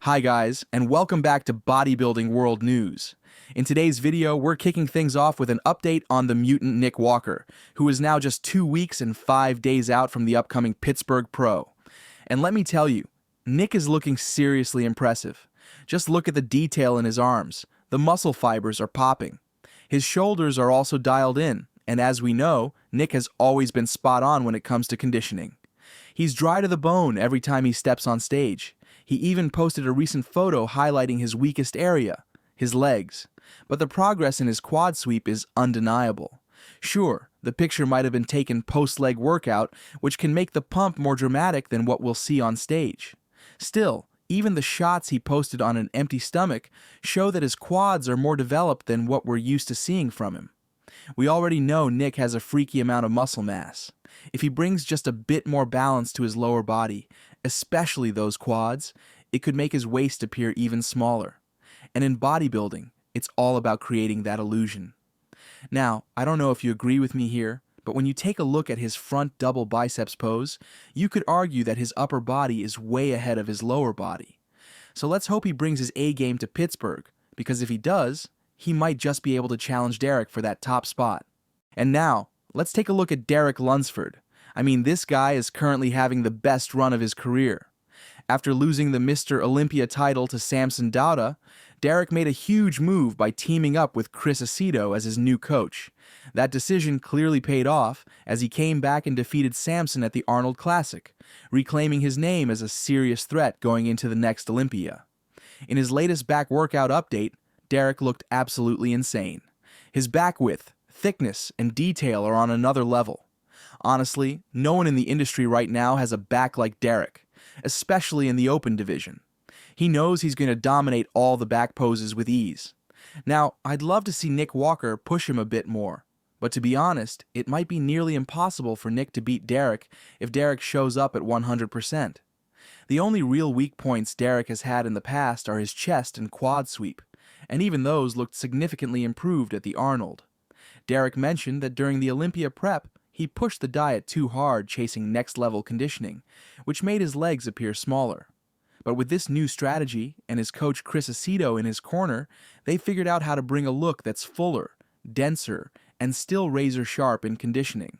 Hi guys, and welcome back to Bodybuilding World News. In today's video, we're kicking things off with an update on the mutant Nick Walker, who is now just 2 weeks and 5 days out from the upcoming Pittsburgh Pro. And let me tell you, Nick is looking seriously impressive. Just look at the detail in his arms. The muscle fibers are popping. His shoulders are also dialed in, and as we know, Nick has always been spot on when it comes to conditioning. He's dry to the bone every time he steps on stage. He even posted a recent photo highlighting his weakest area, his legs. But the progress in his quad sweep is undeniable. Sure, the picture might have been taken post-leg workout, which can make the pump more dramatic than what we'll see on stage. Still, even the shots he posted on an empty stomach show that his quads are more developed than what we're used to seeing from him. We already know Nick has a freaky amount of muscle mass. If he brings just a bit more balance to his lower body, especially those quads, it could make his waist appear even smaller. And in bodybuilding, it's all about creating that illusion. Now, I don't know if you agree with me here, but when you take a look at his front double biceps pose, you could argue that his upper body is way ahead of his lower body. So let's hope he brings his A game to Pittsburgh, because if he does, he might just be able to challenge Derek for that top spot. And now, let's take a look at Derek Lunsford. I mean, this guy is currently having the best run of his career. After losing the Mr. Olympia title to Samson Dauda, Derek made a huge move by teaming up with Krizo as his new coach. That decision clearly paid off as he came back and defeated Samson at the Arnold Classic, reclaiming his name as a serious threat going into the next Olympia. In his latest back workout update, Derek looked absolutely insane. His back width, thickness, and detail are on another level. Honestly, no one in the industry right now has a back like Derek, especially in the open division. He knows he's going to dominate all the back poses with ease. Now, I'd love to see Nick Walker push him a bit more, but to be honest, it might be nearly impossible for Nick to beat Derek if Derek shows up at 100%. The only real weak points Derek has had in the past are his chest and quad sweep, and even those looked significantly improved at the Arnold. Derek mentioned that during the Olympia prep, he pushed the diet too hard chasing next-level conditioning, which made his legs appear smaller. But with this new strategy and his coach Krizo in his corner, they figured out how to bring a look that's fuller, denser, and still razor-sharp in conditioning.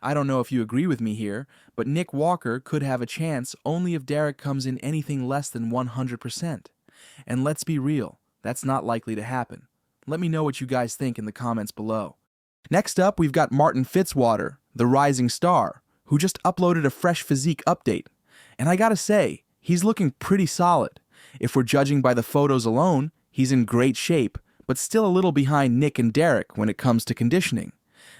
I don't know if you agree with me here, but Nick Walker could have a chance only if Derek comes in anything less than 100%. And let's be real, that's not likely to happen. Let me know what you guys think in the comments below. Next up, we've got Fitzwater, the rising star, who just uploaded a fresh physique update. And I gotta say, he's looking pretty solid. If we're judging by the photos alone, he's in great shape, but still a little behind Nick and Derek when it comes to conditioning.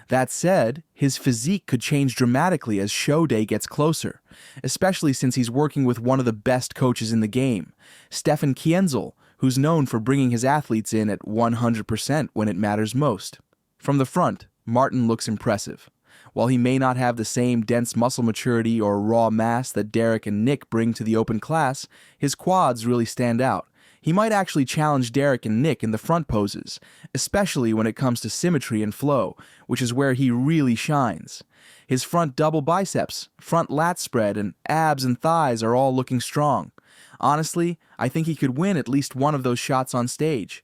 That said, his physique could change dramatically as show day gets closer, especially since he's working with one of the best coaches in the game, Stefan Kienzel, who's known for bringing his athletes in at 100% when it matters most. From the front, Martin looks impressive. While he may not have the same dense muscle maturity or raw mass that Derek and Nick bring to the open class, his quads really stand out. He might actually challenge Derek and Nick in the front poses, especially when it comes to symmetry and flow, which is where he really shines. His front double biceps, front lat spread, and abs and thighs are all looking strong. Honestly, I think he could win at least one of those shots on stage.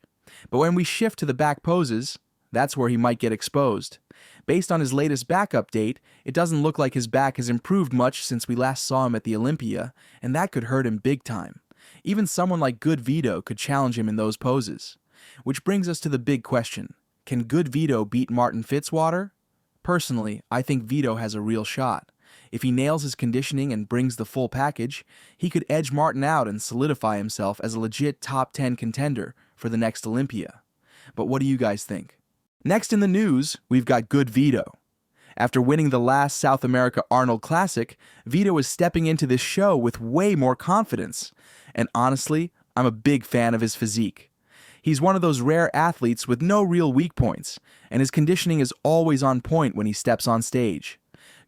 But when we shift to the back poses, that's where he might get exposed. Based on his latest back update, it doesn't look like his back has improved much since we last saw him at the Olympia, and that could hurt him big time. Even someone like Good Vito could challenge him in those poses. Which brings us to the big question. Can Good Vito beat Fitzwater? Personally, I think Vito has a real shot. If he nails his conditioning and brings the full package, he could edge Martin out and solidify himself as a legit top 10 contender for the next Olympia. But what do you guys think? Next in the news, we've got Good Vito. After winning the last South America Arnold Classic, Vito is stepping into this show with way more confidence. And honestly, I'm a big fan of his physique. He's one of those rare athletes with no real weak points, and his conditioning is always on point when he steps on stage.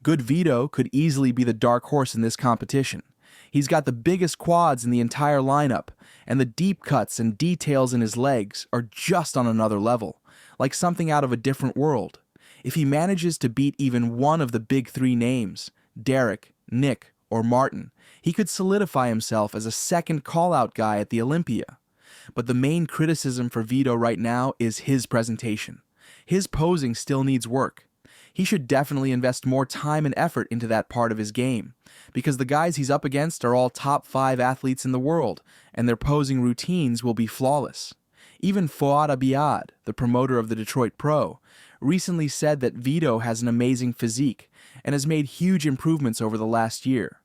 Good Vito could easily be the dark horse in this competition. He's got the biggest quads in the entire lineup, and the deep cuts and details in his legs are just on another level, like something out of a different world. If he manages to beat even one of the big three names, Derek, Nick, or Martin, he could solidify himself as a second call-out guy at the Olympia. But the main criticism for Vito right now is his presentation. His posing still needs work. He should definitely invest more time and effort into that part of his game, because the guys he's up against are all top 5 athletes in the world, and their posing routines will be flawless. Even Fitzwater, the promoter of the Detroit Pro, recently said that Vito has an amazing physique and has made huge improvements over the last year.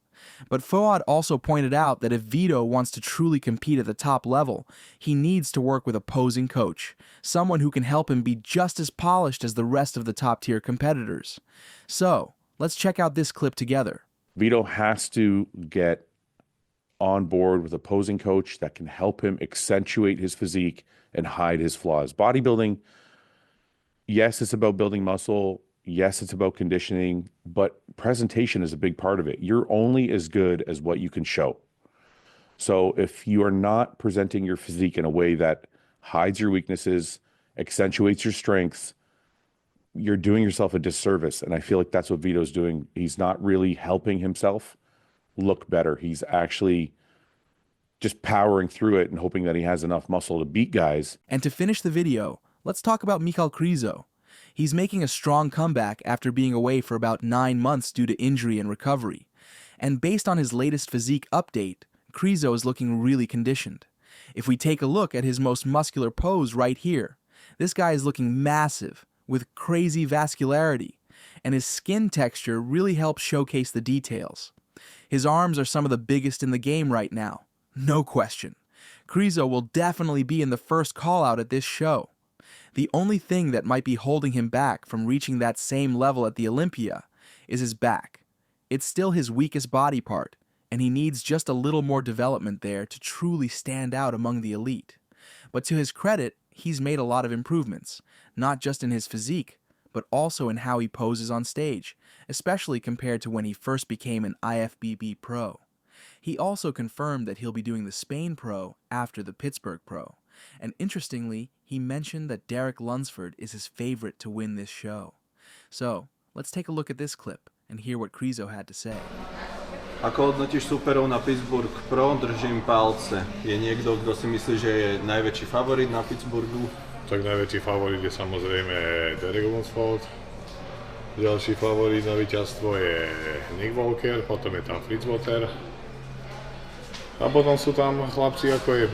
But Fitzwater also pointed out that if Vito wants to truly compete at the top level, he needs to work with a posing coach, someone who can help him be just as polished as the rest of the top-tier competitors. So, let's check out this clip together. Vito has to get on board with a posing coach that can help him accentuate his physique and hide his flaws. Bodybuilding, yes, it's about building muscle. Yes, it's about conditioning, but presentation is a big part of it. You're only as good as what you can show. So if you are not presenting your physique in a way that hides your weaknesses, accentuates your strengths, you're doing yourself a disservice. And I feel like that's what Vito's doing. He's not really helping himself look better. He's actually just powering through it and hoping that he has enough muscle to beat guys. And to finish the video, let's talk about Mikall Kio. He's making a strong comeback after being away for about 9 months due to injury and recovery. And based on his latest physique update, Krizo is looking really conditioned. If we take a look at his most muscular pose right here, this guy is looking massive, with crazy vascularity, and his skin texture really helps showcase the details. His arms are some of the biggest in the game right now, no question. Krizo will definitely be in the first call-out at this show. The only thing that might be holding him back from reaching that same level at the Olympia is his back. It's still his weakest body part, and he needs just a little more development there to truly stand out among the elite. But to his credit, he's made a lot of improvements, not just in his physique, but also in how he poses on stage, especially compared to when he first became an IFBB pro. He also confirmed that he'll be doing the Spain Pro after the Pittsburgh Pro. And interestingly, he mentioned that Lunsford is his favorite to win this show. So, let's take a look at this clip and hear what Krizo had to say. Ako hodnotíš superov na Pittsburgh Pro, držím palce. Je niekto, kto si myslí, že je najväčší favorit na Pittsburghu? Tak najväčší favorit je samozrejme Lunsford. Ďalší favorit na víťazstvo je Mikall, potom je tam Fitzwater. A potom sú tam chlapci ako je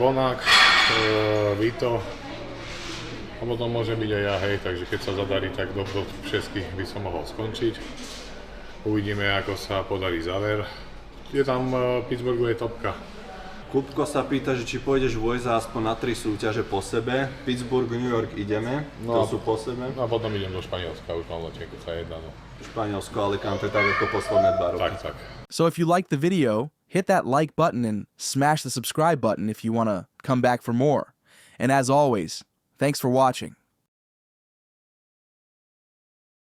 Vito. A potom môže byť aj ja, hej, takže keď sa zadarí, tak do všetkých by som mohol skončiť. Uvidíme, ako sa podarí záver. Je tam Pittsburghu je topka. Kupko sa pýta, že či pôjdeš vojsť aspoň na 3 súťaže po sebe. Pittsburgh, New York ideme, to sú po sebe. No a potom idem do Španielska, už mám letenku sa jedna. No. Španielsko, Alicante, tak ako posledné 2 roky. Tak. So if you liked the video, hit that like button and smash the subscribe button if you want to come back for more. And as always, thanks for watching.